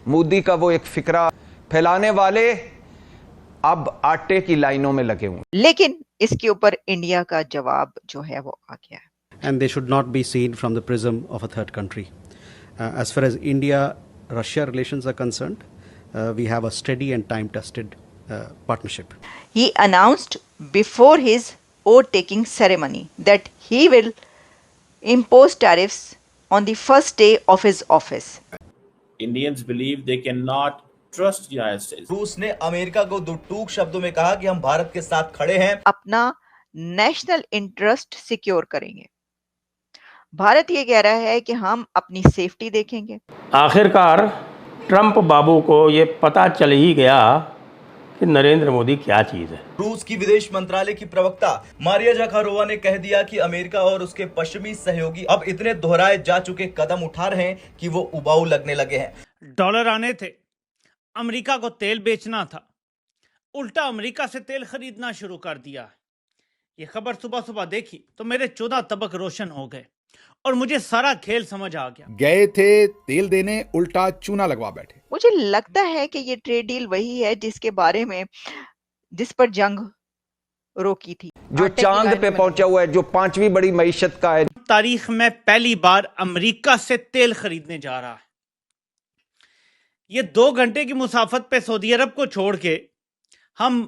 मोदी का वो एक फिक्रा फैलाने वाले अब आटे की लाइनों में लगे हुए। लेकिन इसके ऊपर इंडिया का जवाब जो है वो आ गया है। And they should not be seen from the prism of a third country. As far as India-Russia relations are concerned, we have a steady and time-tested partnership. He announced before his oath-taking ceremony that he will impose tariffs on the first day of his office. Indians believe they cannot trust United States. रूस ने America को दो टूक शब्दों में कहा कि हम भारत के साथ खड़े हैं, अपना नेशनल इंटरेस्ट सिक्योर करेंगे। भारत ये कह रहा है कि हम अपनी सेफ्टी देखेंगे। आखिरकार ट्रंप बाबू को ये पता चल ही गया कि नरेंद्र मोदी क्या चीज है। रूस की विदेश मंत्रालय की प्रवक्ता मारिया जाखारोवा ने कह दिया कि अमेरिका और उसके पश्चिमी सहयोगी अब इतने दोहराए जा चुके कदम उठा रहे हैं कि वो उबाऊ लगने लगे हैं। डॉलर आने थे, अमेरिका को तेल बेचना था, उल्टा अमेरिका से तेल खरीदना शुरू कर दिया। ये खबर सुबह सुबह देखी तो मेरे 14 तबक रोशन हो गए और मुझे सारा खेल समझ आ गया। गए थे तेल देने, उल्टा चूना लगवा बैठे। मुझे लगता है कि ये ट्रेड डील वही है जिस पर जंग रोकी थी, जो चांद पे पहुंचा हुआ है, जो 5वीं बड़ी मईशत का है। तारीख में पहली बार अमेरिका से तेल खरीदने जा रहा है। ये 2 घंटे की मुसाफत पे सऊदी अरब को छोड़ के हम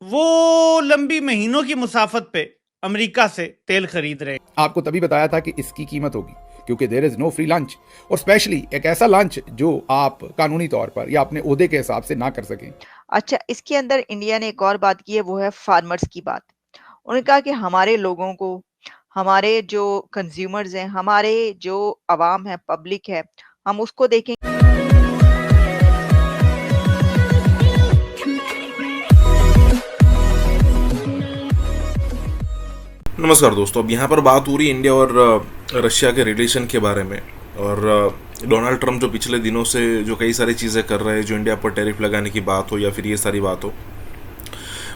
वो लंबी महीनों की मुसाफत पे अमेरिका से तेल खरीद रहे हैं। आपको तभी बताया था कि इसकी कीमत होगी, क्योंकि there is no free lunch, और स्पेशली एक ऐसा लंच जो आप कानूनी तौर पर या अपने ओहदे के हिसाब से ना कर सकें। अच्छा, इसके अंदर इंडिया ने एक और बात की है, वो है फार्मर्स की बात। उन्होंने कहा कि हमारे लोगों को, हमारे जो कंज्यूमर्स हैं, हमारे जो अवाम है, पब्लिक है, हम उसको देखें। नमस्कार दोस्तों, अब यहाँ पर बात हो रही है इंडिया और रशिया के रिलेशन के बारे में। और डोनाल्ड ट्रंप जो पिछले दिनों से जो कई सारी चीज़ें कर रहे हैं, जो इंडिया पर टैरिफ लगाने की बात हो या फिर ये सारी बात हो,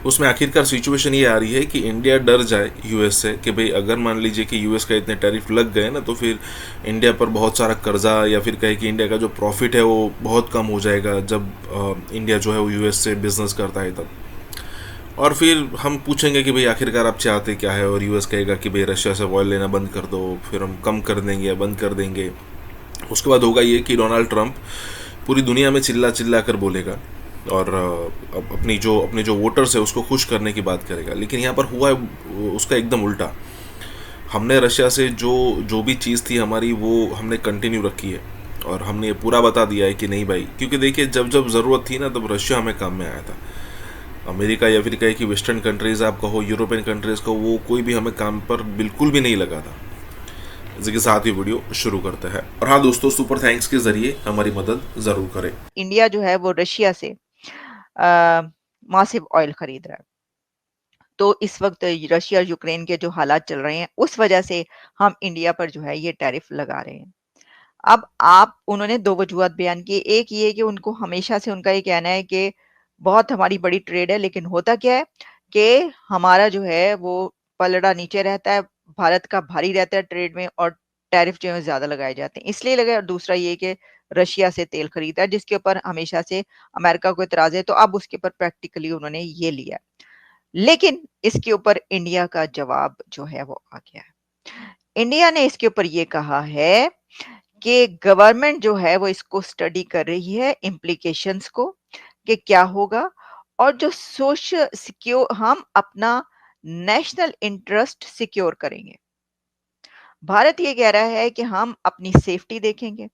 उसमें आखिरकार सिचुएशन ये आ रही है कि इंडिया डर जाए यूएस से कि भाई अगर मान लीजिए कि यूएस का इतने टैरिफ लग गए ना, तो फिर इंडिया पर बहुत सारा कर्जा या फिर कहे कि इंडिया का जो प्रॉफिट है वो बहुत कम हो जाएगा जब इंडिया जो है वो यूएस से बिजनेस करता है तब। और फिर हम पूछेंगे कि भाई आखिरकार आप चाहते क्या है, और यूएस कहेगा कि भाई रशिया से ऑयल लेना बंद कर दो, फिर हम कम कर देंगे या बंद कर देंगे। उसके बाद होगा ये कि डोनाल्ड ट्रंप पूरी दुनिया में चिल्ला चिल्ला कर बोलेगा और अपने जो वोटर्स है उसको खुश करने की बात करेगा। लेकिन यहाँ पर हुआ है उसका एकदम उल्टा। हमने रशिया से जो भी चीज़ थी हमारी, वो हमने कंटिन्यू रखी है और हमने पूरा बता दिया है कि नहीं भाई, क्योंकि देखिए जब ज़रूरत थी ना तब रशिया हमें काम में आया था। अमेरिका या फिर कहे कि वेस्टर्न कंट्रीज़ आप कहो, यूरोपियन कंट्रीज़ को, वो कोई भी हमें काम पर बिल्कुल भी नहीं लगा था। इसी के साथ ही वीडियो शुरू करते हैं। और हाँ दोस्तों, सुपर थैंक्स के जरिए हमारी मदद ज़रूर करें। इंडिया जो है वो रशिया से मासिव ऑयल खरीद रहा है, तो इस वक्त रशिया और यूक्रेन के जो हालात चल रहे हैं उस वजह से हम इंडिया पर जो है ये टैरिफ लगा रहे हैं। अब उन्होंने 2 वजूहत बयान की। एक ये कि उनको हमेशा से उनका ये कहना है कि बहुत हमारी बड़ी ट्रेड है, लेकिन होता क्या है कि हमारा जो है वो पलड़ा नीचे रहता है, भारत का भारी रहता है ट्रेड में, और टैरिफ जो है ज़्यादा लगाए जाते हैं, इसलिए लगे। और दूसरा ये कि रशिया से तेल खरीदा है, जिसके ऊपर हमेशा से अमेरिका को इतराज़ है, तो अब उसके ऊपर प्रैक्टिकली उन्होंने ये लिया। लेकिन इसके ऊपर इंडिया का जवाब जो है वो आ गया है। इंडिया ने इसके ऊपर ये कहा है कि गवर्नमेंट जो है वो इसको स्टडी कर रही है, इम्प्लीकेशंस को, कि क्या होगा, और जो सोशल सिक्योर, हम अपना नेशनल इंटरेस्ट सिक्योर करेंगे। भारत ये कह रहा है कि हम अपनी सेफ्टी देखेंगे।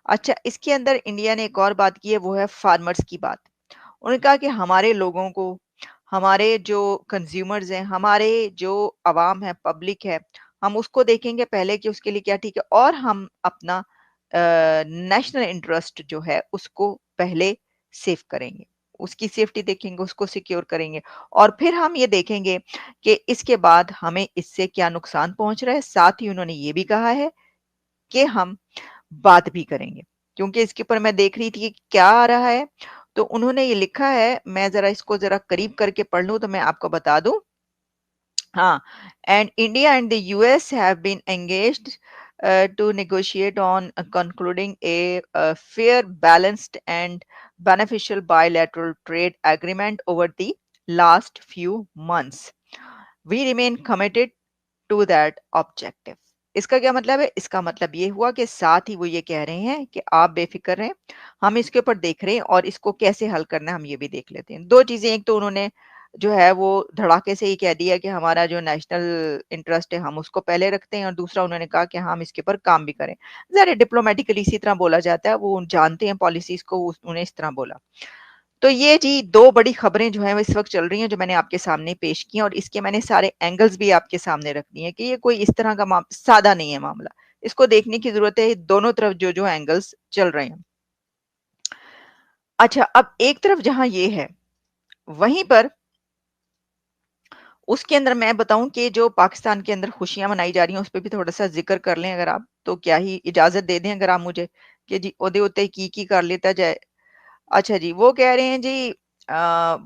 अच्छा, इसके अंदर इंडिया ने एक और बात की है, वो है फार्मर्स की बात। उन्होंने कहा कि हमारे लोगों को, हमारे जो कंज्यूमर्स हैं, हमारे जो अवाम है, पब्लिक है, हम उसको देखेंगे पहले कि उसके लिए क्या ठीक है, और हम अपना नेशनल इंटरेस्ट जो है उसको पहले सेव करेंगे, उसकी सेफ्टी देखेंगे, उसको सिक्योर करेंगे, और फिर हम ये देखेंगे कि इसके बाद हमें इससे क्या नुकसान पहुंच रहा है। साथ ही उन्होंने ये भी कहा है कि हम बात भी करेंगे, क्योंकि इसके ऊपर मैं देख रही थी कि क्या आ रहा है, तो उन्होंने ये लिखा है, मैं इसको जरा करीब करके पढ़ लूं तो मैं आपको बता दूं। हाँ, and India and the US have been engaged to negotiate on concluding a fair, balanced, and beneficial bilateral trade agreement over the last few months. We remain committed to that objective. इसका क्या मतलब है? इसका मतलब ये हुआ कि साथ ही वो ये कह रहे हैं कि आप बेफिक्र रहें, हम इसके ऊपर देख रहे हैं और इसको कैसे हल करना है हम ये भी देख लेते हैं। दो चीजें, एक तो उन्होंने जो है वो धड़ाके से ही कह दिया कि हमारा जो नेशनल इंटरेस्ट है हम उसको पहले रखते हैं, और दूसरा उन्होंने कहा कि हम इसके ऊपर काम भी करें। ज़ाहिर है डिप्लोमेटिकली इसी तरह बोला जाता है, वो जानते हैं पॉलिसीज को, उन्होंने इस तरह बोला। तो ये जी 2 बड़ी खबरें जो हैं वो इस वक़्त चल रही हैं जो मैंने आपके सामने पेश की हैं, और इसके मैंने सारे एंगल्स भी आपके सामने रख दिए हैं कि ये कोई इस तरह का सादा नहीं है मामला। इसको देखने की ज़रूरत है दोनों तरफ जो एंगल्स चल रहे हैं। अच्छा, अब एक तरफ जहाँ ये है, वहीं पर उसके अंदर मैं बताऊँ कि जो पाकिस्तान के अंदर खुशियाँ मनाई जा रही हैं, उस पे भी थोड़ा-सा ज़िक्र कर लें अगर आप, तो क्या ही इजाज़त दे दें अगर आप मुझे कि जी ओदे उत्ते की कर लेता जाए। अच्छा जी, वो कह रहे हैं जी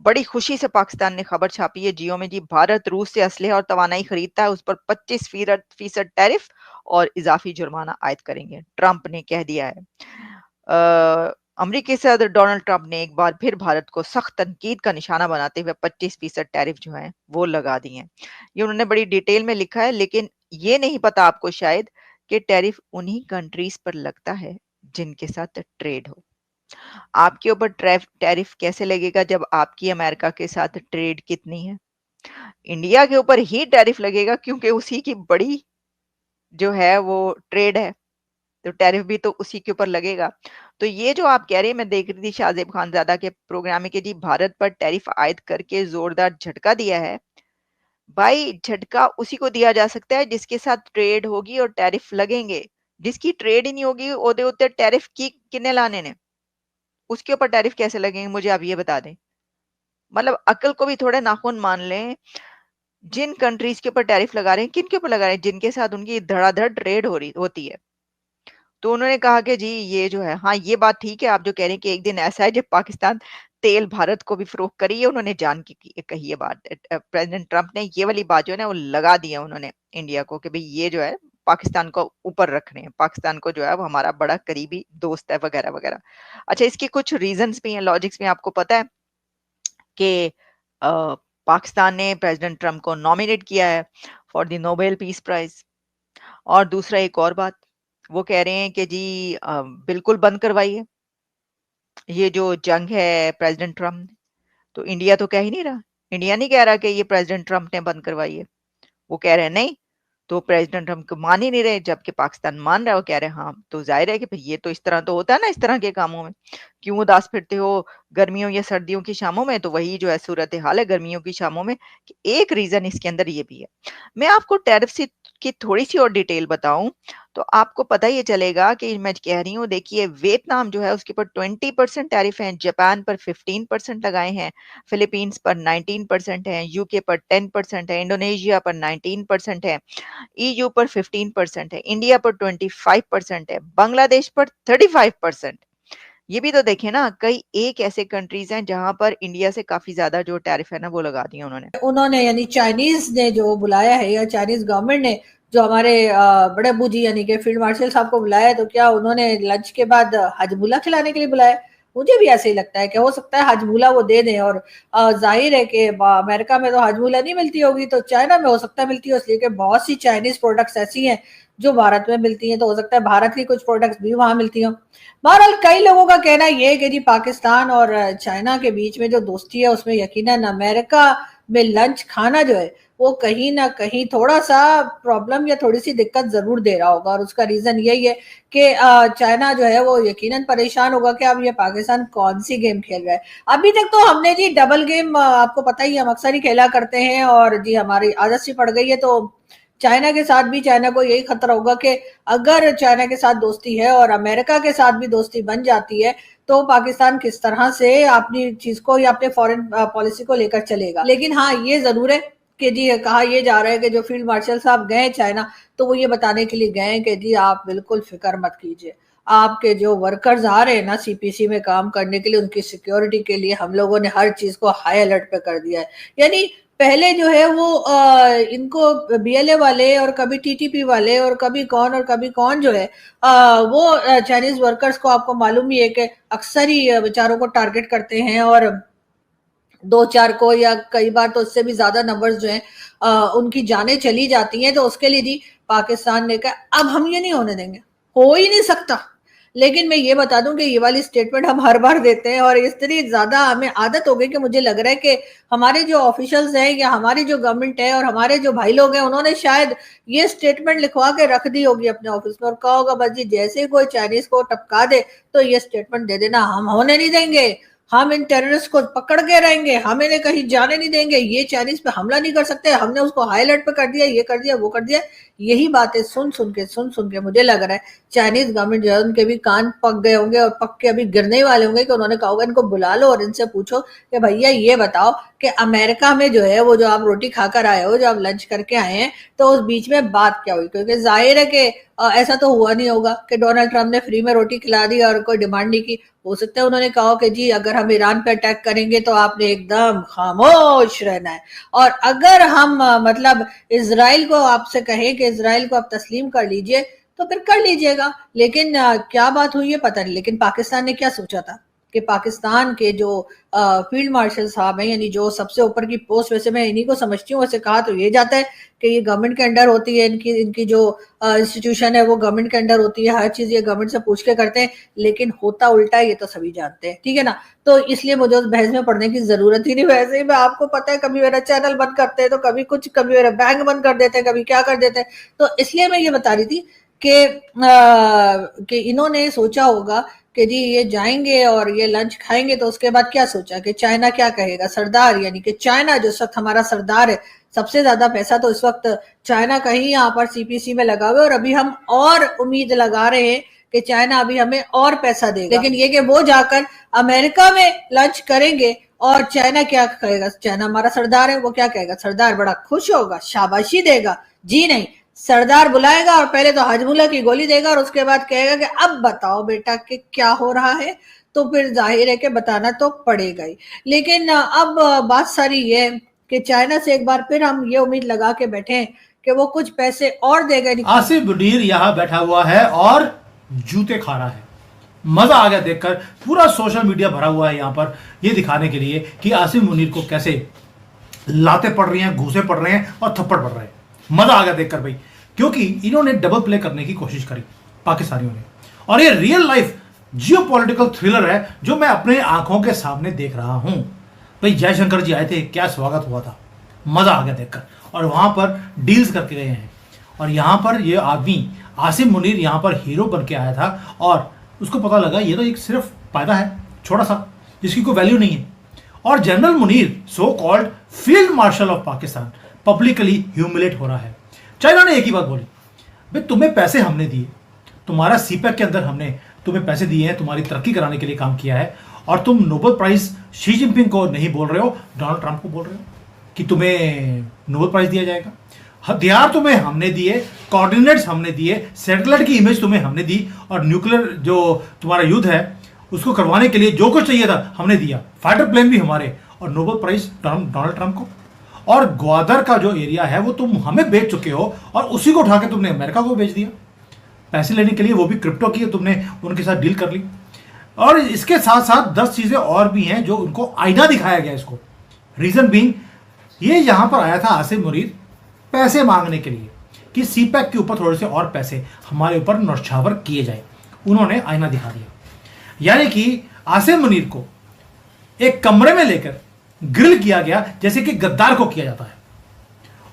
बड़ी खुशी से पाकिस्तान ने खबर छापी है जियो में जी, भारत रूस से असलहा और तवानाई खरीदता है, उस पर 25% टैरिफ और इजाफी जुर्माना आयद करेंगे, ट्रंप ने कह दिया है। अमेरिकी सदर डोनाल्ड ट्रंप ने एक बार फिर भारत को सख्त तनकीद का निशाना बनाते हुए 25% टैरिफ जो है वो लगा दिए हैं। ये उन्होंने बड़ी डिटेल में लिखा है, लेकिन ये नहीं पता आपको शायद कि टैरिफ उन्हीं कंट्रीज पर लगता है जिनके साथ ट्रेड हो। आपके ऊपर टैरिफ कैसे लगेगा जब आपकी अमेरिका के साथ ट्रेड कितनी है? इंडिया के ऊपर ही टैरिफ लगेगा क्योंकि उसी की बड़ी जो है वो ट्रेड है, तो टैरिफ भी तो उसी के ऊपर लगेगा। तो ये जो आप कह रहे हैं, मैं देख रही थी शाहजेब खानज़ादा के प्रोग्राम में कि जी भारत पर टैरिफ आयद करके जोरदार झटका दिया है। भाई झटका उसी को दिया जा सकता है जिसके साथ ट्रेड होगी और टैरिफ लगेंगे। जिसकी ट्रेड ही नहीं होगी ओदे उत्ते टैरिफ की किन्ने लाने ने? उसके ऊपर टैरिफ कैसे लगेंगे मुझे आप ये बता दें। मतलब अक्ल को भी थोड़ा नाखून मान लें। जिन कंट्रीज के ऊपर टैरिफ लगा रहे हैं, किन के ऊपर लगा रहे हैं? जिनके साथ उनकी धड़ाधड़ ट्रेड होती है। तो उन्होंने कहा कि जी ये जो है, हाँ ये बात ठीक है आप जो कह रहे हैं कि एक दिन ऐसा है जब पाकिस्तान तेल भारत को भी फरोख्त करी है, उन्होंने जान की कही है बात। प्रेसिडेंट ट्रंप ने ये वाली बात जो है ना वो लगा दी है उन्होंने इंडिया को कि भाई ये जो है पाकिस्तान को ऊपर रख रहे हैं, पाकिस्तान को जो है वो हमारा बड़ा करीबी दोस्त है वगैरह वगैरह। अच्छा, इसके कुछ रीजंस भी हैं, लॉजिक्स भी हैं। आपको पता है कि पाकिस्तान ने प्रेसिडेंट ट्रंप को नॉमिनेट किया है for the Nobel Peace Prize. और दूसरा एक और बात, वो कह रहे हैं कि जी बिल्कुल बंद करवाइए ये जो जंग है प्रेसिडेंट ट्रंप ने। तो इंडिया तो कह ही नहीं रहा, इंडिया नहीं कह रहा कि ये प्रेसिडेंट ट्रंप ने बंद करवाई है, वो कह रहे हैं नहीं। तो प्रेसिडेंट ट्रंप को मान ही नहीं रहे, जबकि पाकिस्तान मान रहा है। वो कह रहे हैं हाँ, तो जाहिर है कि फिर ये तो इस तरह तो होता है ना, इस तरह के कामों में क्यों उदास फिरते हो गर्मियों या सर्दियों की शामों में। तो वही जो है सूरत हाल है गर्मियों की शामों में कि एक रीजन इसके अंदर ये भी है। मैं आपको टैरिफ से की थोड़ी सी और डिटेल बताऊं तो आपको पता ही चलेगा कि मैं कह रही हूँ। देखिए वियतनाम जो है उसके ऊपर 20% टैरिफ है, जापान पर 15% लगाए हैं, फिलीपींस पर 19% है, यूके पर 10% है, इंडोनेशिया पर 19% है, ईयू पर 15% है, इंडिया पर 25% है, बांग्लादेश पर 35%। ये भी तो देखें ना, कई एक ऐसे कंट्रीज हैं जहां पर इंडिया से काफी ज्यादा जो टैरिफ है ना वो लगा दिया उन्होंने यानी चाइनीज ने जो बुलाया है, या चाइनीज गवर्नमेंट ने जो हमारे बड़े अबू जी यानी कि फील्ड मार्शल साहब को बुलाया है, तो क्या उन्होंने लंच के बाद हजबुला खिलाने के लिए बुलाया? मुझे भी ऐसे ही लगता है कि हो सकता है हजबुला वो दे दें। और जाहिर है कि अमेरिका में तो हजबुला नहीं मिलती होगी, तो चाइना में हो सकता है मिलती हो, इसलिए कि बहुत सी चाइनीज प्रोडक्ट्स ऐसी हैं जो भारत में मिलती हैं, तो हो सकता है भारत की कुछ प्रोडक्ट्स भी वहां मिलती हों। बहरहाल कई लोगों का कहना ये है कि जी पाकिस्तान और चाइना के बीच में जो दोस्ती है उसमें यकीनन अमेरिका में लंच खाना जो है वो कहीं ना कहीं थोड़ा सा प्रॉब्लम या थोड़ी सी दिक्कत जरूर दे रहा होगा। और उसका रीजन यही है कि चाइना जो है वो यकीनन परेशान होगा कि अब ये पाकिस्तान कौन सी गेम खेल रहा है। अभी तक तो हमने जी डबल गेम आपको पता ही हम अक्सर ही खेला करते हैं और जी हमारी आदत सी पड़ गई है। तो चाइना के साथ भी चाइना को यही खतरा होगा कि अगर चाइना के साथ दोस्ती है और अमेरिका के साथ भी दोस्ती बन जाती है तो पाकिस्तान किस तरह से अपनी चीज को या अपने फॉरेन पॉलिसी को लेकर चलेगा। लेकिन हाँ ये जरूर है कि जी कहा यह जा रहा है कि जो फील्ड मार्शल साहब गए चाइना तो वो ये बताने के लिए गए कि जी आप बिल्कुल फिक्र मत कीजिए, आपके जो वर्कर्स आ रहे हैं ना सीपीसी में काम करने के लिए, उनकी सिक्योरिटी के लिए हम लोगों ने हर चीज को हाई अलर्ट पे कर दिया है। यानी पहले जो है वो इनको बीएलए वाले और कभी टीटीपी वाले और कभी कौन जो है वो चाइनीज वर्कर्स को आपको मालूम ही है कि अक्सर ही बेचारों को टारगेट करते हैं और 2-4 को या कई बार तो उससे भी ज्यादा नंबर्स जो हैं उनकी जानें चली जाती हैं। तो उसके लिए जी पाकिस्तान ने कहा अब हम ये नहीं होने देंगे, हो ही नहीं सकता। लेकिन मैं ये बता दूं कि ये वाली स्टेटमेंट हम हर बार देते हैं और इतनी ज्यादा हमें आदत हो गई कि मुझे लग रहा है कि हमारे जो ऑफिशियल्स हैं या हमारी जो गवर्नमेंट है और हमारे जो भाई लोग हैं उन्होंने शायद ये स्टेटमेंट लिखवा के रख दी होगी अपने ऑफिस में और कहा होगा बस जी जैसे ही कोई चाइनीज को टपका दे तो ये स्टेटमेंट दे देना, हम होने नहीं देंगे, हम इन टेररिस्ट को पकड़ के रहेंगे, हम इन्हें कहीं जाने नहीं देंगे, ये चाइनीज पे हमला नहीं कर सकते, हमने उसको हाई अलर्ट पे कर दिया, ये कर दिया, वो कर दिया। यही बातें सुन सुन के मुझे लग रहा है चाइनीज गवर्नमेंट जो है उनके भी कान पक गए होंगे और पक के अभी गिरने वाले होंगे कि उन्होंने कहा होगा इनको बुला लो और इनसे पूछो कि भैया ये बताओ कि अमेरिका में जो है वो जो आप रोटी खाकर आए हो, जो आप लंच करके आए हैं, तो उस बीच में बात क्या हुई? क्योंकि जाहिर है कि ऐसा तो हुआ नहीं होगा कि डोनाल्ड ट्रंप ने फ्री में रोटी खिला दी और कोई डिमांड नहीं की। हो सकता है उन्होंने कहा कि जी अगर हम ईरान पे अटैक करेंगे तो आपने एकदम खामोश रहना है, और अगर हम मतलब इजराइल को आपसे कहें कि इजराइल को आप तस्लीम कर लीजिए तो फिर कर लीजिएगा। लेकिन क्या बात हुई है पता नहीं। लेकिन पाकिस्तान ने क्या सोचा था कि पाकिस्तान के जो फील्ड मार्शल साहब हैं, यानी जो सबसे ऊपर की पोस्ट, वैसे मैं इन्हीं को समझती हूँ, वैसे कहा तो ये जाता है कि ये गवर्नमेंट के अंडर होती है, इनकी जो इंस्टीट्यूशन है वो गवर्नमेंट के अंडर होती है, हर चीज ये गवर्नमेंट से पूछ के करते हैं, लेकिन होता उल्टा है, ये तो सभी जानते हैं, ठीक है ना। तो इसलिए मुझे उस बहस में पढ़ने की जरूरत ही नहीं। वैसे ही मैं आपको पता है कभी मेरा चैनल बंद करते हैं तो कभी कुछ, कभी मेरा बैंक बंद कर देते हैं, कभी क्या कर देते हैं। तो इसलिए मैं ये बता रही थी कि इन्होंने सोचा होगा कि जी ये जाएंगे और ये लंच खाएंगे तो उसके बाद क्या सोचा कि चाइना क्या कहेगा, सरदार, यानी कि चाइना जो इस वक्त हमारा सरदार है, सबसे ज्यादा पैसा तो इस वक्त चाइना का ही यहाँ पर सीपीसी में लगा हुआ है और अभी हम और उम्मीद लगा रहे हैं कि चाइना अभी हमें और पैसा देगा। लेकिन ये कि वो जाकर अमेरिका में लंच करेंगे और चाइना क्या कहेगा, चाइना हमारा सरदार है, वो क्या कहेगा, सरदार बड़ा खुश होगा, शाबाशी देगा? जी नहीं, सरदार बुलाएगा और पहले तो हजमुल्ला की गोली देगा और उसके बाद कहेगा कि अब बताओ बेटा कि क्या हो रहा है। तो फिर जाहिर है कि बताना तो पड़ेगा ही। लेकिन अब बात सारी ये कि चाइना से एक बार फिर हम ये उम्मीद लगा के बैठे हैं कि वो कुछ पैसे और देगा। आसिफ मुनीर यहाँ बैठा हुआ है और जूते खा रहा है। मजा आ गया देखकर। पूरा सोशल मीडिया भरा हुआ है यहाँ पर ये दिखाने के लिए कि आसिफ मुनीर को कैसे लाते पड़ रही हैं, घूसे पड़ रहे हैं और थप्पड़ पड़ रहे हैं। मजा आ गया देखकर भाई, क्योंकि इन्होंने डबल प्ले करने की कोशिश करी पाकिस्तानियों ने, और ये रियल लाइफ जियोपॉलिटिकल थ्रिलर है जो मैं अपने आंखों के सामने देख रहा हूं। भाई जयशंकर जी आए थे, क्या स्वागत हुआ था, मजा आ गया देखकर। और वहां पर डील्स करके गए हैं और यहां पर ये आदमी आसिफ मुनीर यहां पर हीरो बन के आया था और उसको पता लगा ये तो एक सिर्फ पैदा है छोटा सा जिसकी कोई वैल्यू नहीं है। और general Munir, so called field marshal of Pakistan, publicly humiliate हो रहा है। चाइना ने एक ही बात बोली, भाई तुम्हें पैसे हमने दिए, तुम्हारा सीपैक के अंदर हमने तुम्हें पैसे दिए हैं, तुम्हारी तरक्की कराने के लिए काम किया है, और तुम नोबेल प्राइज शी जिनपिंग को नहीं बोल रहे हो, डोनाल्ड ट्रंप को बोल रहे हो कि तुम्हें नोबेल प्राइज दिया जाएगा। हथियार तुम्हें हमने दिए, कोऑर्डिनेट्स हमने दिए, सैटेलाइट की इमेज तुम्हें हमने दी, और न्यूक्लियर जो तुम्हारा युद्ध है उसको करवाने के लिए जो कुछ चाहिए था हमने दिया, फाइटर प्लेन भी हमारे, और नोबेल प्राइज डोनाल्ड ट्रंप को। और ग्वादर का जो एरिया है वो तुम हमें बेच चुके हो और उसी को उठा के तुमने अमेरिका को बेच दिया पैसे लेने के लिए, वो भी क्रिप्टो की तुमने उनके साथ डील कर ली। और इसके साथ साथ 10 चीजें और भी हैं जो उनको आईना दिखाया गया इसको। रीजन बीइंग ये यहां पर आया था आसिफ मुनीर पैसे मांगने के लिए कि सीपैक के ऊपर थोड़े से और पैसे हमारे ऊपर नौछावर किए जाए। उन्होंने आईना दिखा दिया, यानी कि आसिफ मुनीर को एक कमरे में लेकर ग्रिल किया गया जैसे कि गद्दार को किया जाता है,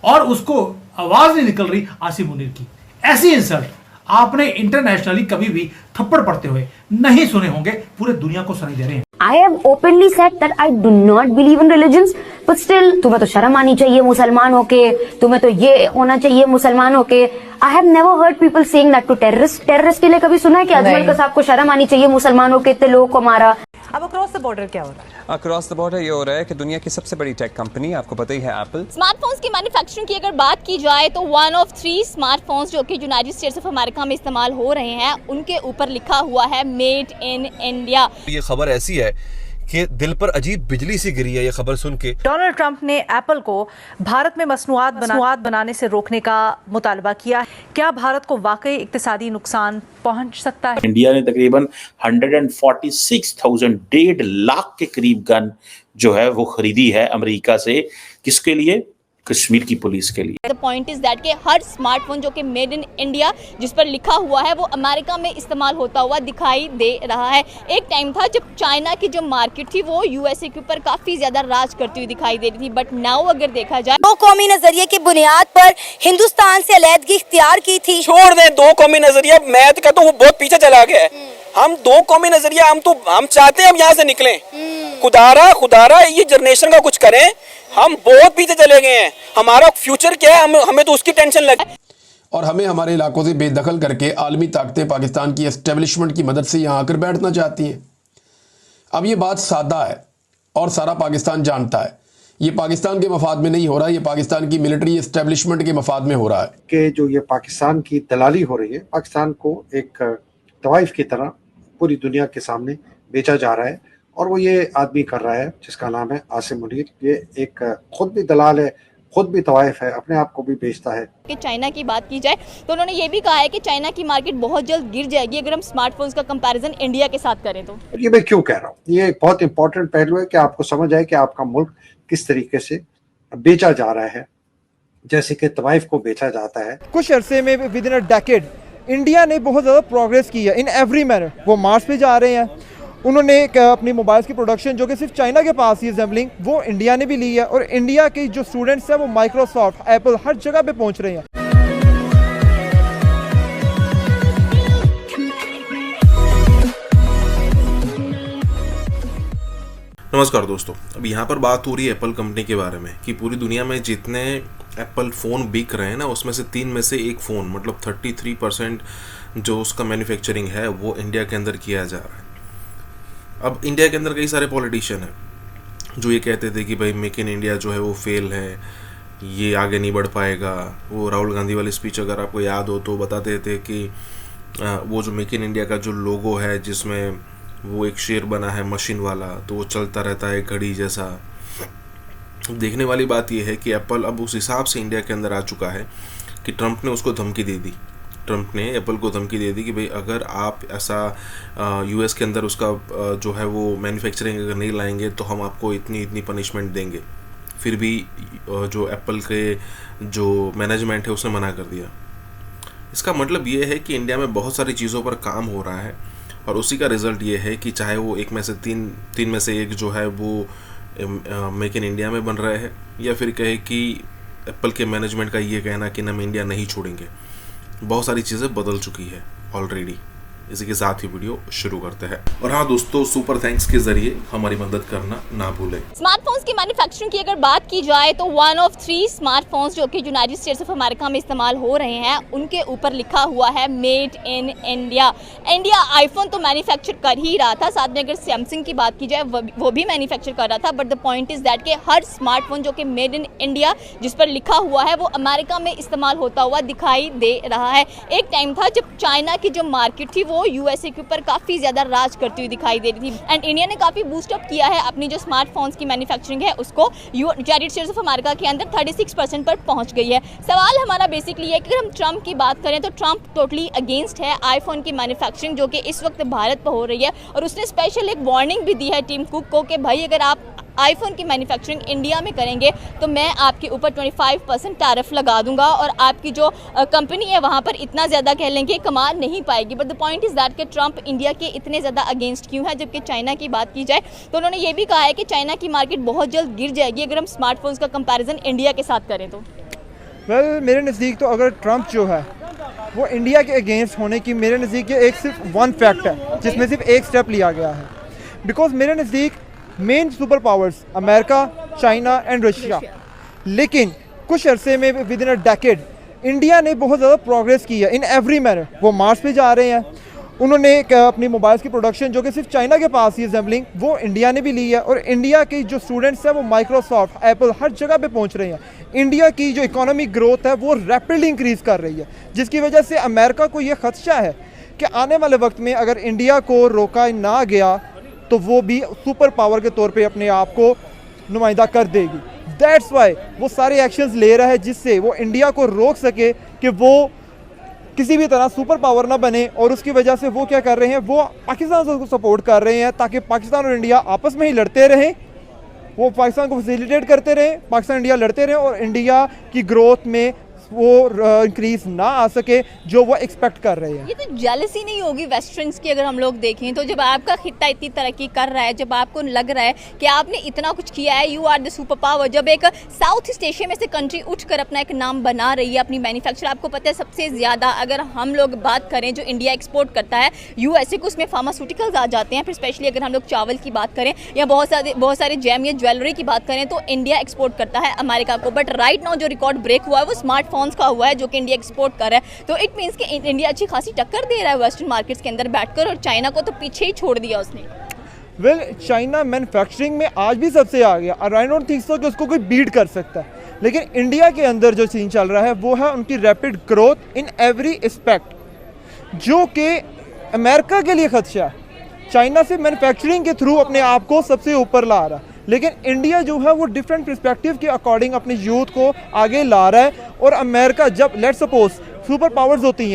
और उसको आवाज नहीं निकल रही आसिफ मुनीर की। ऐसी इंसल्ट आपने इंटरनेशनली कभी भी थप्पड़ पड़ते हुए नहीं सुने होंगे, पूरे दुनिया को सुनाई दे रहे हैं। I have openly said that I do not believe in religions, but still तुम्हें तो शर्म आनी चाहिए मुसलमान होके, तुम्हें तो ये होना चाहिए मुसलमान होके। I have never heard people saying that to terrorists। Terrorist के लिए कभी सुना है कि अजमल कसाब को शर्म आनी चाहिए मुसलमान होके इतने लोगों को मारा? अब अक्रॉस द बॉर्डर क्या हो रहा है? अक्रॉस द बॉर्डर ये हो रहा है कि दुनिया की सबसे बड़ी टेक कंपनी, आपको पता ही है, एप्पल। स्मार्टफोन्स की मैन्युफैक्चरिंग की अगर बात की जाए तो 1 of 3 स्मार्टफोन्स जो कि यूनाइटेड स्टेट्स ऑफ अमेरिका में इस्तेमाल हो रहे हैं उनके ऊपर लिखा हुआ है मेड इन इंडिया। ये खबर ऐसी है कि दिल पर अजीब बिजली सी गिरी है ये खबर सुन के। डोनाल्ड ट्रंप ने एप्पल को भारत में मसनूआत बनाने से रोकने का मुतालबा किया। क्या भारत को वाकई इक्तिसादी नुकसान पहुंच सकता है? इंडिया ने तकरीबन 146,000 1.5 लाख के करीब गन जो है वो खरीदी है अमेरिका से। किसके लिए? कश्मीर की पुलिस के लिए। द पॉइंट इज दैट कि हर स्मार्टफोन जो कि मेड इन इंडिया जिस पर लिखा हुआ है वो अमेरिका में इस्तेमाल होता हुआ दिखाई दे रहा है। एक टाइम था जब चाइना की जो मार्केट थी वो यूएसए के ऊपर काफी ज्यादा राज करती हुई दिखाई दे रही थी, बट नाउ अगर देखा जाए दो कौमी नजरिए की बुनियाद पर हिंदुस्तान से अलहदगी इख्तियार की थी। छोड़ दें दो कौमी नजरिया, मैं तो कहता हूँ वो बहुत पीछे चला गया है। हम दो कौमी नजरिया हम चाहते हैं हम यहाँ से निकलें। खुदारा ये जनरेशन का कुछ करें, हम बहुत पीछे चले गए हैं। हमारा फ्यूचर क्या है हमें तो उसकी टेंशन लगे। और हमें हमारे इलाकों से बेदखल करके आलमी ताकतें पाकिस्तान की एस्टेब्लिशमेंट की मदद से यहाँ आकर बैठना चाहती हैं। अब ये बात सादा है और सारा पाकिस्तान जानता है, ये पाकिस्तान के मफाद में नहीं हो रहा, ये पाकिस्तान की मिलिट्री एस्टेब्लिशमेंट के मफाद में हो रहा है कि जो ये पाकिस्तान की दलाली हो रही है, पाकिस्तान को एक तवाइफ की तरह पूरी दुनिया के सामने बेचा जा रहा है। और वो ये आदमी कर रहा है जिसका नाम है आसिम मुनीर। ये एक खुद भी दलाल है, खुद भी तवाइफ है, अपने आप को भी बेचता है। कि चाइना की बात की जाए तो उन्होंने ये भी कहा है कि चाइना की मार्केट बहुत जल्द गिर जाएगी अगर हम स्मार्टफोन्स का कंपैरिजन इंडिया के साथ करें तो। ये मैं क्यों कह रहा हूँ, ये एक बहुत इंपॉर्टेंट पहलू है कि आपको समझ आए कि आपका मुल्क किस तरीके से बेचा जा रहा है, जैसे कि तवाइफ को बेचा जाता है। कुछ अरसे में with in a decade India ने बहुत ज़्यादा प्रोग्रेस की है इन एवरी मैनर। वो मार्स पे जा रहे हैं, उन्होंने अपनी मोबाइल्स की प्रोडक्शन जो कि सिर्फ चाइना के पास ही असेंबलिंग वो इंडिया ने भी ली है। और इंडिया के जो स्टूडेंट्स हैं वो माइक्रोसॉफ्ट, एप्पल हर जगह पे पहुंच रहे हैं। नमस्कार दोस्तों, अब यहाँ पर बात हो रही है एप्पल कंपनी के बारे में कि पूरी दुनिया में जितने एप्पल फ़ोन बिक रहे हैं ना उसमें से 3 में से एक फ़ोन मतलब 33% जो उसका मैन्युफैक्चरिंग है वो इंडिया के अंदर किया जा रहा है। अब इंडिया के अंदर कई सारे पॉलिटिशियन हैं जो ये कहते थे कि भाई मेक इन इंडिया जो है वो फेल है, ये आगे नहीं बढ़ पाएगा। वो राहुल गांधी वाली स्पीच अगर आपको याद हो तो बताते थे कि वो जो मेक इन इंडिया का जो लोगो है जिसमें वो एक शेर बना है मशीन वाला, तो वो चलता रहता है घड़ी जैसा। देखने वाली बात यह है कि एप्पल अब उस हिसाब से इंडिया के अंदर आ चुका है कि ट्रंप ने उसको धमकी दे दी। ट्रंप ने एप्पल को धमकी दे दी कि भाई अगर आप ऐसा यूएस के अंदर उसका जो है वो मैन्युफैक्चरिंग अगर नहीं लाएंगे तो हम आपको इतनी पनिशमेंट देंगे। फिर भी जो एप्पल के जो मैनेजमेंट है उसने मना कर दिया। इसका मतलब ये है कि इंडिया में बहुत सारी चीज़ों पर काम हो रहा है और उसी का रिज़ल्ट ये है कि चाहे वो एक में से तीन में से एक जो है वो मेक इन इंडिया में बन रहे हैं, या फिर कहे कि एप्पल के मैनेजमेंट का ये कहना कि हम इंडिया नहीं छोड़ेंगे। बहुत सारी चीज़ें बदल चुकी है ऑलरेडी। इसी के साथ ही वीडियो शुरू करते हैं। और हाँ दोस्तों, सुपर थैंक्स के जरिए हमारी मदद करना ना भूलें। स्मार्टफोन्स की मैन्युफैक्चरिंग की अगर बात की जाए तो 1 of 3 स्मार्टफोन्स जो कि यूनाइटेड स्टेट्स ऑफ अमेरिका में इस्तेमाल हो रहे हैं उनके ऊपर लिखा हुआ है made in India. India iPhone तो मैन्युफैक्चर कर ही रहा था, साथ में अगर सैमसंग की बात की जाए वो भी मैन्युफैक्चर कर रहा था, but the point is that कि हर स्मार्टफोन जो कि मेड इन इंडिया जिस पर लिखा हुआ है वो अमेरिका में इस्तेमाल होता हुआ दिखाई दे रहा है। एक टाइम था जब चाइना की जो मार्केट थी वो यूएसए के ऊपर काफ़ी ज़्यादा राज करती हुई दिखाई दे रही थी एंड इंडिया ने काफ़ी बूस्टअप किया है अपनी जो स्मार्टफोन्स की मैन्युफैक्चरिंग है उसको यूनाइटेड स्टेट्स ऑफ अमेरिका के अंदर 36% पर पहुंच गई है। सवाल हमारा बेसिकली है कि अगर हम ट्रंप की बात करें तो ट्रंप टोटली अगेंस्ट है आईफोन की मैन्युफैक्चरिंग जो कि इस वक्त भारत पर हो रही है और उसने स्पेशल एक वार्निंग भी दी है टीम कुक को कि भाई अगर आप आईफोन की मैन्युफैक्चरिंग इंडिया में करेंगे तो मैं आपके ऊपर 25% टैरिफ लगा दूंगा और आपकी जो कंपनी है वहाँ पर इतना ज़्यादा कह लेंगे कमा नहीं पाएगी। But the point is that कि ट्रंप इंडिया के इतने ज़्यादा अगेंस्ट क्यों है, जबकि चाइना की बात की जाए तो उन्होंने ये भी कहा है कि चाइना की मार्केट बहुत जल्द गिर जाएगी अगर हम स्मार्टफोन्स का कंपेरिजन इंडिया के साथ करें तो। मेरे नज़दीक तो अगर ट्रंप जो है वो इंडिया के अगेंस्ट होने की मेरे नज़दीक एक सिर्फ वन फैक्ट है जिसमें सिर्फ एक स्टेप लिया गया है। बिकॉज मेरे नज़दीक main super powers America, China and Russia, लेकिन कुछ अरसे में with in a decade India ने बहुत ज़्यादा प्रोग्रेस की है इन एवरी मैनर। वो मार्स पे जा रहे हैं, उन्होंने अपनी मोबाइल्स की प्रोडक्शन जो कि सिर्फ चाइना के पास ही असेंबलिंग, वो इंडिया ने भी ली है। और इंडिया के जो स्टूडेंट्स हैं वो माइक्रोसॉफ्ट, एप्पल, हर जगह पे पहुंच रहे हैं। इंडिया की जो इकोनॉमिक ग्रोथ है वो रैपिडली इंक्रीज़ कर रही है, जिसकी वजह से अमेरिका को ये खदशा है कि आने वाले वक्त में अगर इंडिया को रोका ना गया तो वो भी सुपर पावर के तौर पर अपने आप को नुमाइंदा कर देगी। दैट्स वाई वो सारे एक्शंस ले रहा है जिससे वो इंडिया को रोक सके कि वो किसी भी तरह सुपर पावर ना बने। और उसकी वजह से वो क्या कर रहे हैं, वो पाकिस्तान को सपोर्ट कर रहे हैं ताकि पाकिस्तान और इंडिया आपस में ही लड़ते रहें, वो पाकिस्तान को फैसिलिटेट करते रहें, पाकिस्तान इंडिया लड़ते रहें और इंडिया की ग्रोथ में वो इंक्रीज ना आ सके जो वो एक्सपेक्ट कर रहे हैं। ये तो जेलसी नहीं होगी वेस्टर्न्स की? अगर हम लोग देखें तो जब आपका खित्ता इतनी तरक्की कर रहा है, जब आपको लग रहा है कि आपने इतना कुछ किया है, you are the super power, जब एक साउथ ईस्ट एशिया में से कंट्री उठकर अपना एक नाम बना रही है, अपनी मैन्युफैक्चर, आपको पता है सबसे ज़्यादा अगर हम लोग बात करें जो इंडिया एक्सपोर्ट करता है यूएसए को, उसमें फार्मास्यूटिकल्स आ जाते हैं। फिर स्पेशली अगर हम लोग चावल की बात करें या बहुत सारे जेम या ज्वेलरी की बात करें तो इंडिया एक्सपोर्ट करता है अमेरिका को। बट राइट नाउ जो रिकॉर्ड ब्रेक हुआ है वो स्मार्टफोन्स का हुआ है जो कि इंडिया एक्सपोर्ट कर रहा है। तो इट मीन्स कि इंडिया अच्छी खासी टक्कर दे रहा है वेस्टर्न मार्केट्स के अंदर बैठकर, और चाइना को तो पीछे ही छोड़ दिया उसने। वेल चाइना मैन्युफैक्चरिंग में आज भी सबसे आ गया और आई डोंट थिंक सो कि उसको कोई बीट कर सकता है। लेकिन इंडिया के अंदर जो सीन चल रहा है वो है उनकी rapid growth in every aspect, जो कि अमेरिका के लिए खदशा है। चाइना से मैन्युफैक्चरिंग के थ्रू अपने आप को सबसे ऊपर ला रहा है, लेकिन इंडिया जो है वो डिफरेंट पर्सपेक्टिव के अकॉर्डिंग अपने यूथ को आगे ला रहा है। और अमेरिका जब लेट सपोज सुपर पावर्स होती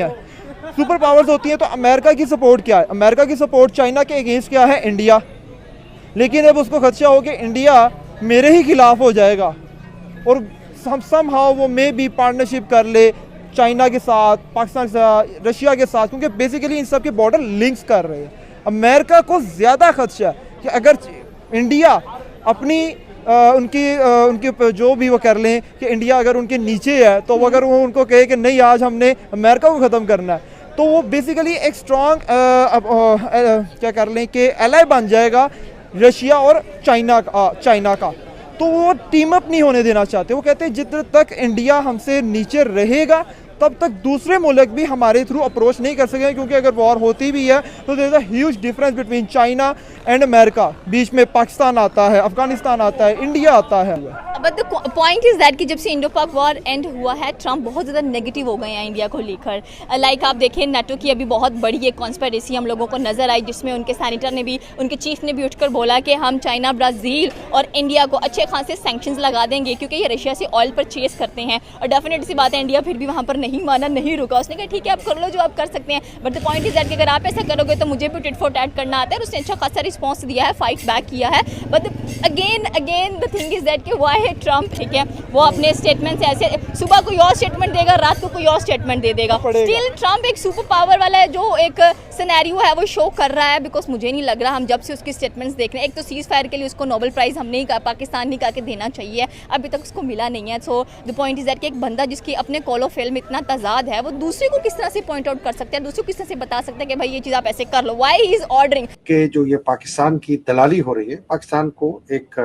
हैं तो अमेरिका की सपोर्ट क्या है? अमेरिका की सपोर्ट चाइना के अगेंस्ट क्या है? इंडिया। लेकिन अब उसको खदशा हो कि इंडिया मेरे ही खिलाफ हो जाएगा और हम समहाउ वो मे भी पार्टनरशिप कर ले चाइना के साथ, पाकिस्तान के साथ, रशिया के साथ, क्योंकि बेसिकली इन सब के बॉर्डर लिंक्स कर रहे हैं। अमेरिका को ज़्यादा खदशा है कि अगर इंडिया अपनी उनकी जो भी वो कर लें कि इंडिया अगर उनके नीचे है तो वो अगर वो उनको कहे कि नहीं आज हमने अमेरिका को ख़त्म करना है, तो वो बेसिकली एक स्ट्रॉन्ग क्या कर लें कि एलाई बन जाएगा रशिया और चाइना का। तो वो टीम अप नहीं होने देना चाहते। वो कहते हैं जितने तक इंडिया हमसे नीचे रहेगा तब तक दूसरे मुल्क भी हमारे थ्रू अप्रोच नहीं कर सकेंगे, क्योंकि अगर वॉर होती भी है तो there is a huge difference between China and America. बीच में पाकिस्तान आता है, अफगानिस्तान आता है, इंडिया आता है। But the point is that कि जब से इंडो पाक वॉर एंड हुआ है ट्रम्प बहुत ज़्यादा नेगेटिव हो गए हैं इंडिया को लेकर। लाइक आप देखें नाटो की अभी बहुत बड़ी एक कॉन्स्पिरेसी हम लोगों को नजर आई, जिसमें उनके सैनिटर ने भी, उनके चीफ ने भी उठकर बोला कि हम चाइना, ब्राज़ील और इंडिया को अच्छे खासे सैंक्शंस लगा देंगे क्योंकि ये रशिया से ऑयल परचेज करते हैं। और डेफिनेट सी बात है इंडिया फिर भी वहाँ पर नहीं माना, नहीं रुका। उसने कहा ठीक है आप कर लो जो आप कर सकते हैं, but the point is that कि अगर आप ऐसा करोगे तो मुझे भी टिट फॉर टैट करना आता है। और उसने अच्छा खासा रिस्पॉन्स दिया है, फाइट बैक किया है। But again the thing is that कि व्हाई है ट्रम्प, ठीक है, वो अपने स्टेटमेंट से ऐसे सुबह कोई और स्टेटमेंट देगा, रात को कोई और स्टेटमेंट दे देगा। स्टिल ट्रम्प एक सुपर पावर वाला है जो एक सिनेरियो है वो शो कर रहा है। बिकॉज मुझे नहीं लग रहा, हम जब से उसके स्टेटमेंट्स देख रहे हैं, एक तो सीज फायर के लिए उसको नोबेल प्राइज हमने ही पाकिस्तान नहीं कहा कि देना चाहिए, अभी तक उसको मिला नहीं है। So the point is that कि एक बंदा जिसकी अपने कॉल ऑफ फेल में इतना तजाद है, वो दूसरे को किस तरह से पॉइंट आउट कर सकता है, दूसरे को किस तरह से बता सकता है कि भाई ये चीज़ आप ऐसे कर लो। व्हाई ही इज ऑर्डरिंग कि जो ये पाकिस्तान की दलाली हो रही है, पाकिस्तान को एक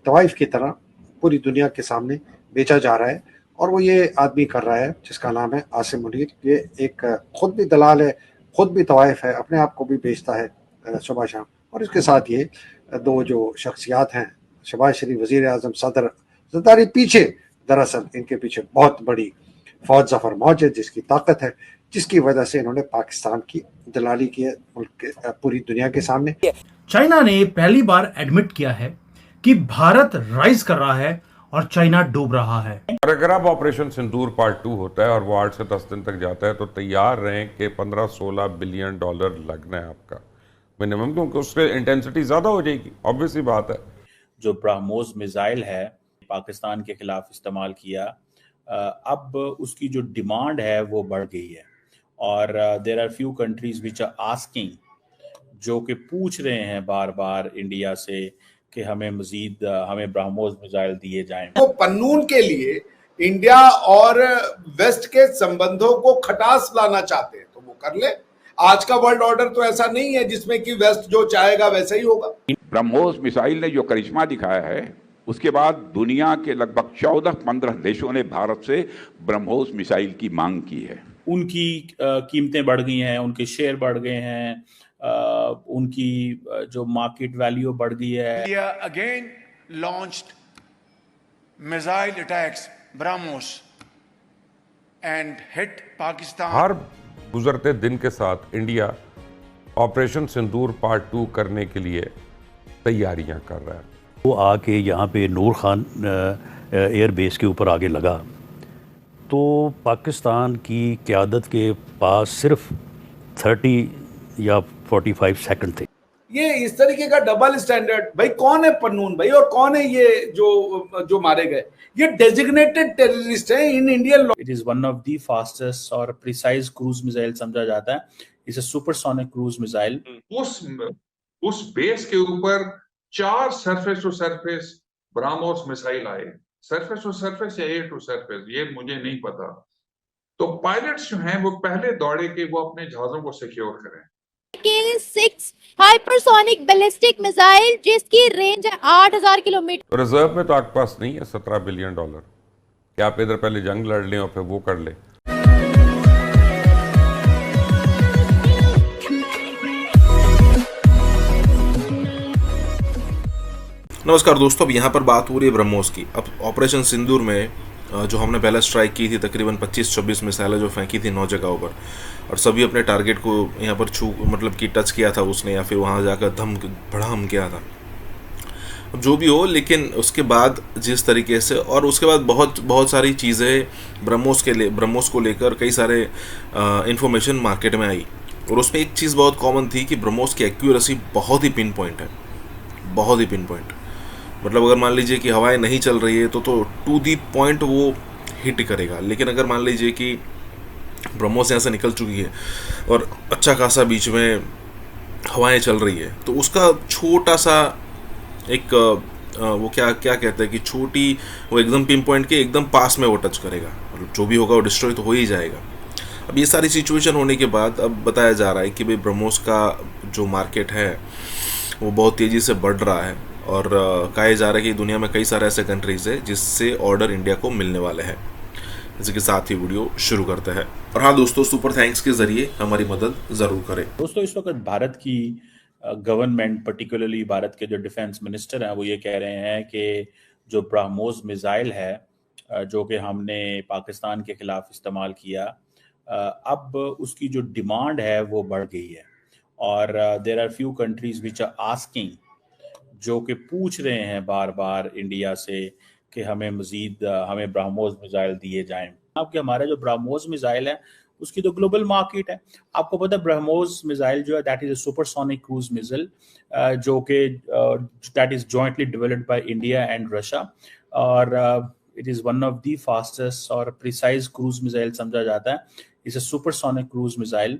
तवाइफ की तरह पूरी दुनिया के सामने बेचा जा रहा है। और वो ये आदमी कर रहा है जिसका नाम है आसिम मुनीर। ये एक खुद भी दलाल है, खुद भी तवाइफ है, अपने आप को भी बेचता है सुबह शाम। और इसके साथ ये दो जो शख्सियात हैं, शहबाज शरीफ वज़ीर आज़म, सदर ज़रदारी, पीछे दरअसल इनके पीछे बहुत बड़ी फौज ज़फ़र मौज है जिसकी ताकत है, जिसकी वजह से इन्होंने पाकिस्तान की दलाली की है पूरी दुनिया के सामने। चाइना ने पहली बार एडमिट किया है कि भारत राइज कर रहा है और चाइना डूब रहा है। और अगर अब ऑपरेशन सिंदूर पार्ट 2 होता है और वो 8 से 10 दिन तक जाता है तो तैयार रहें कि 15-16 बिलियन डॉलर लगना है आपका मिनिमम, क्योंकि उससे इंटेंसिटी ज़्यादा हो जाएगी। ऑब्वियस ही बात है। जो ब्रह्मोस मिसाइल है पाकिस्तान के खिलाफ इस्तेमाल किया, अब उसकी जो डिमांड है वो बढ़ गई है। और there are few countries which are asking, जो कि पूछ रहे हैं बार बार इंडिया से कि हमें मजीद हमें ब्रह्मोस मिसाइल दिए जाएं। वो कानून के लिए इंडिया और वेस्ट के संबंधों को खटास लाना चाहते हैं तो वो कर ले। आज का वर्ल्ड ऑर्डर तो ऐसा नहीं है जिसमें कि वेस्ट जो चाहेगा वैसा ही होगा। ब्रह्मोस मिसाइल ने जो करिश्मा दिखाया है, उसके बाद दुनिया के लगभग 14-15 देशों ने भारत से ब्रह्मोस मिसाइल की मांग की है। उनकी कीमतें बढ़ गई हैं, उनके शेयर बढ़ गए हैं, उनकी जो मार्केट वैल्यू बढ़ गई है। India again launched missile attacks, BrahMos, and hit Pakistan. हर गुजरते दिन के साथ इंडिया ऑपरेशन सिंदूर पार्ट 2 करने के लिए तैयारियां कर रहा है। वो आके यहाँ पे नूर खान एयर बेस के ऊपर आगे लगा तो पाकिस्तान की क़यादत के पास सिर्फ 30 या 45 सेकंड थे। ये इस तरीके का डबल स्टैंडर्ड, भाई कौन है पन्नून भाई और कौन है ये जो मारे गए? ये डेजिग्नेटेड टेररिस्ट है in Indian law. It is one of the fastest और प्रिसाइज क्रूज मिसाइल समझा जाता है। It's a supersonic cruise missile. उस बेस के ऊपर 4 surface to surface BrahMos missile आए, सरफेस टू सरफेस या एयर टू सरफेस ये मुझे नहीं पता। तो पायलट्स जो हैं वो पहले दौड़े कि वो अपने जहाजों को सिक्योर करें। 6 हाइपरसोनिक बैलिस्टिक मिसाइल जिसकी रेंज है 8000 किलोमीटर। रिजर्व में तो आपके पास नहीं है $17 बिलियन। क्या आप इधर पहले जंग लड़ लें और फिर वो कर लें? नमस्कार दोस्तों, अब यहाँ पर बात हो रही है ब्रह्मोस की। अब ऑपरेशन सिंदूर में जो हमने पहले स्ट्राइक की थी, तकरीबन 25-26 मिसाइलें जो फेंकी थी 9 जगहों पर, और सभी अपने टारगेट को यहाँ पर मतलब कि टच किया था उसने, या फिर वहाँ जाकर भड़ाम किया था। अब जो भी हो, लेकिन उसके बाद जिस तरीके से, और उसके बाद बहुत सारी चीज़ें ब्रह्मोस को लेकर कई सारे इंफॉर्मेशन मार्केट में आई, और उसमें एक चीज़ बहुत कॉमन थी कि ब्रह्मोस की एक्यूरेसी बहुत ही पिन पॉइंट है, बहुत ही पिन पॉइंट। मतलब अगर मान लीजिए कि हवाएं नहीं चल रही है तो टू दी पॉइंट वो हिट करेगा। लेकिन अगर मान लीजिए कि ब्रह्मोस यहाँ से निकल चुकी है और अच्छा खासा बीच में हवाएं चल रही है, तो उसका छोटा सा एक वो क्या कहते हैं कि छोटी, वो एकदम पिन पॉइंट के एकदम पास में वो टच करेगा, मतलब जो भी होगा वो डिस्ट्रॉय तो हो ही जाएगा। अब ये सारी सिचुएशन होने के बाद अब बताया जा रहा है कि भाई ब्रह्मोस का जो मार्केट है वो बहुत तेज़ी से बढ़ रहा है, और कहा जा रहा है कि दुनिया में कई सारे ऐसे कंट्रीज़ है जिससे ऑर्डर इंडिया को मिलने वाले हैं। इसी के साथ ही वीडियो शुरू करते हैं। और हाँ दोस्तों, सुपर थैंक्स के जरिए हमारी मदद ज़रूर करें। दोस्तों, इस वक्त भारत की गवर्नमेंट, पर्टिकुलरली भारत के जो डिफेंस मिनिस्टर हैं, वो ये कह रहे हैं कि जो ब्रह्मोस मिसाइल है जो कि हमने पाकिस्तान के खिलाफ इस्तेमाल किया, अब उसकी जो डिमांड है वो बढ़ गई है, और there are few countries which are asking, जो कि पूछ रहे हैं बार बार इंडिया से कि हमें ब्रह्मोस मिसाइल दिए जाएं। आपके हमारा जो ब्रह्मोस मिसाइल है उसकी तो ग्लोबल मार्केट है। आपको पता है ब्रह्मोस मिसाइल जो है that is a supersonic cruise missile, जो कि that is jointly developed by India and Russia, और it is one of the fastest और प्रिसाइज क्रूज मिसाइल समझा जाता है। It's a supersonic cruise missile.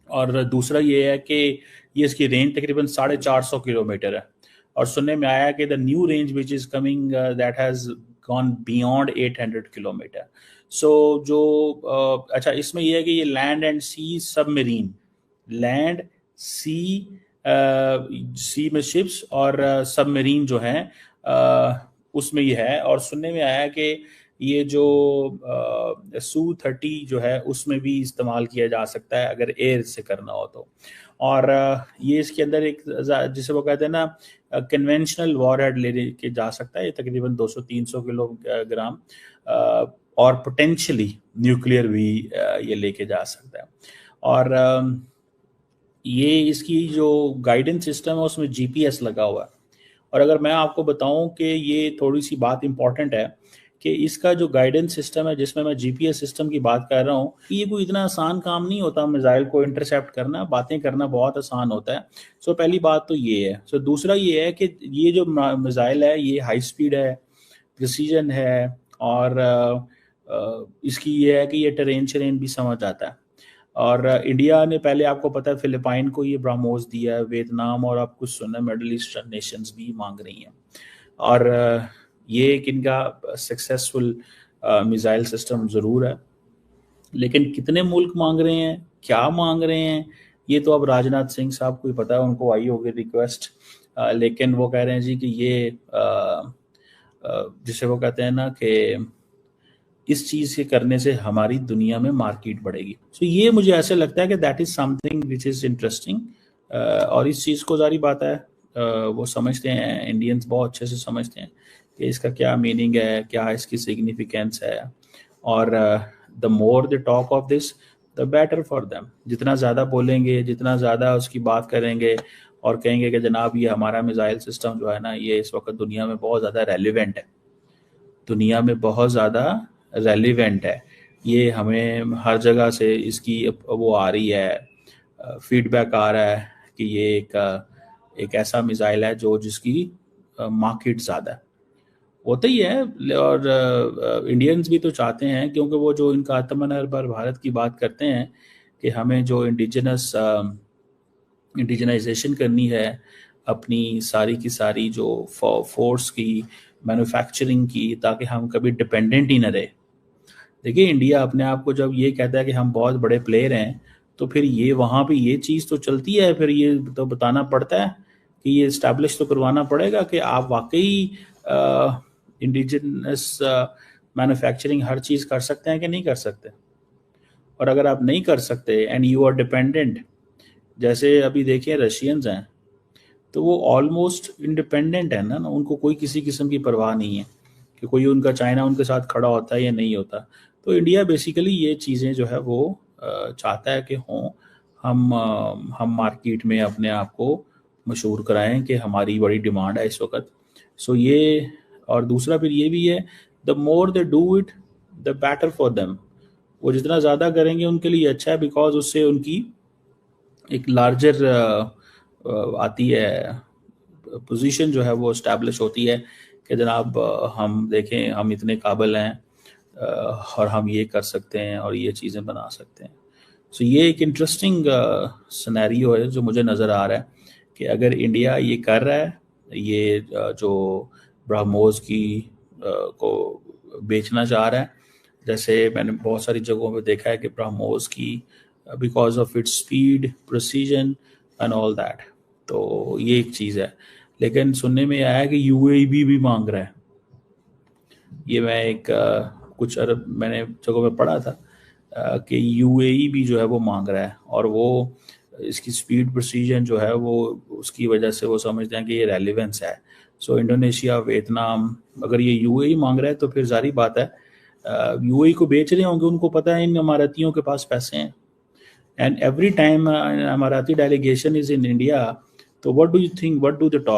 और दूसरा ये है कि ये इसकी रेंज तकरीबन 450 किलोमीटर है, और सुनने में आया कि the new range which is coming that has gone beyond 800 kilometre. So जो अच्छा, इसमें यह है कि ये land and sea submarine, land sea में शिप्स और सबमरीन जो है उसमें ये है। और सुनने में आया कि ये जो Su-30 जो है उसमें भी इस्तेमाल किया जा सकता है अगर एयर से करना हो तो। और ये इसके अंदर एक, जिसे वो कहते हैं ना, कन्वेंशनल वॉरहेड ले के जा सकता है, ये तकरीबन 200-300 किलोग्राम, और पोटेंशियली न्यूक्लियर भी ये लेके जा सकता है। और ये इसकी जो गाइडेंस सिस्टम है उसमें GPS लगा हुआ है। और अगर मैं आपको बताऊं कि ये थोड़ी सी बात इंपॉर्टेंट है कि इसका जो गाइडेंस सिस्टम है, जिसमें मैं GPS सिस्टम की बात कर रहा हूँ, ये कोई इतना आसान काम नहीं होता मिसाइल को इंटरसेप्ट करना, बातें करना बहुत आसान होता है। सो पहली बात तो ये है। सो दूसरा ये है कि ये जो मिसाइल है ये हाई स्पीड है, प्रिसीजन है, और इसकी ये है कि ये टेरेन भी समझ आता है। और इंडिया ने पहले, आपको पता है, फिलिपाइन को ये ब्रह्मोस दिया है, वियतनाम और आप कुछ सुना मिडल ईस्टर्न नेशंस भी मांग रही हैं। और ये एक इनका सक्सेसफुल मिसाइल सिस्टम ज़रूर है, लेकिन कितने मुल्क मांग रहे हैं, क्या मांग रहे हैं, ये तो अब राजनाथ सिंह साहब को ही पता है, उनको आई होगी रिक्वेस्ट। लेकिन वो कह रहे हैं जी कि ये जिसे वो कहते हैं ना कि इस चीज़ के करने से हमारी दुनिया में मार्केट बढ़ेगी। सो ये मुझे ऐसे लगता है कि that is something which is interesting. और इस चीज़ को जारी बात है वो समझते हैं, इंडियंस बहुत अच्छे से समझते हैं कि इसका क्या मीनिंग है, क्या इसकी सिग्निफिकेंस है। और the more the talk of this the better for them. जितना ज़्यादा बोलेंगे, जितना ज़्यादा उसकी बात करेंगे और कहेंगे कि जनाब ये हमारा मिसाइल सिस्टम जो है ना, ये इस वक्त दुनिया में बहुत ज़्यादा रेलिवेंट है, दुनिया में बहुत ज़्यादा रेलिवेंट है, ये हमें हर जगह से इसकी वो आ रही है, फीडबैक आ रहा है कि ये एक ऐसा मिसाइल है जो जिसकी मार्केट ज़्यादा है, होता ही है। और इंडियंस भी तो चाहते हैं, क्योंकि वो जो इनका आत्मनिर्भर भारत की बात करते हैं कि हमें जो इंडिजनाइजेशन करनी है अपनी सारी की सारी जो फोर्स की, मैन्युफैक्चरिंग की, ताकि हम कभी डिपेंडेंट ही न रहे। देखिए इंडिया अपने आप को जब ये कहता है कि हम बहुत बड़े प्लेयर हैं, तो फिर ये वहाँ पे ये चीज़ तो चलती है, फिर ये तो बताना पड़ता है कि ये इस्टेब्लिश तो करवाना पड़ेगा कि आप वाकई इंडिजिनस मैन्युफैक्चरिंग हर चीज़ कर सकते हैं कि नहीं कर सकते। और अगर आप नहीं कर सकते एंड यू आर डिपेंडेंट, जैसे अभी देखिए रशियंस हैं, तो वो ऑलमोस्ट इंडिपेंडेंट है ना, उनको कोई किसी किस्म की परवाह नहीं है कि कोई उनका चाइना उनके साथ खड़ा होता है या नहीं होता। तो इंडिया बेसिकली ये चीज़ें जो है वो चाहता है कि हों, हम मार्केट में अपने आप को मशहूर कराएं कि हमारी बड़ी डिमांड है इस वक्त। सो ये, और दूसरा फिर ये भी है, the more they do it the better for them. वो जितना ज़्यादा करेंगे उनके लिए अच्छा है, बिकॉज उससे उनकी एक लार्जर आती है, पोजीशन जो है वो इस्टेब्लिश होती है कि जनाब हम देखें, हम इतने काबिल हैं और हम ये कर सकते हैं और ये चीज़ें बना सकते हैं। सो ये एक इंटरेस्टिंग सिनेरियो है जो मुझे नज़र आ रहा है कि अगर इंडिया ये कर रहा है, ये जो ब्रह्मोस की को बेचना चाह रहा है, जैसे मैंने बहुत सारी जगहों पे देखा है कि ब्रह्मोस की because of its speed, precision and all that, तो ये एक चीज़ है। लेकिन सुनने में आया है कि यूएई भी मांग रहा है। ये मैं एक कुछ अरब मैंने जगहों में पढ़ा था कि यूएई भी जो है वो मांग रहा है, और वो इसकी स्पीड, प्रिसीजन जो है वो उसकी वजह से वो समझते हैं कि ये रेलिवेंस है। सो इंडोनेशिया, वियतनाम, अगर ये यूएई मांग रहा है तो फिर जारी बात है यूएई को बेच रहे होंगे, उनको पता है इन इमारतियों के पास पैसे हैं। And every time Emirati delegation is in India, तो what do you think, what do they talk?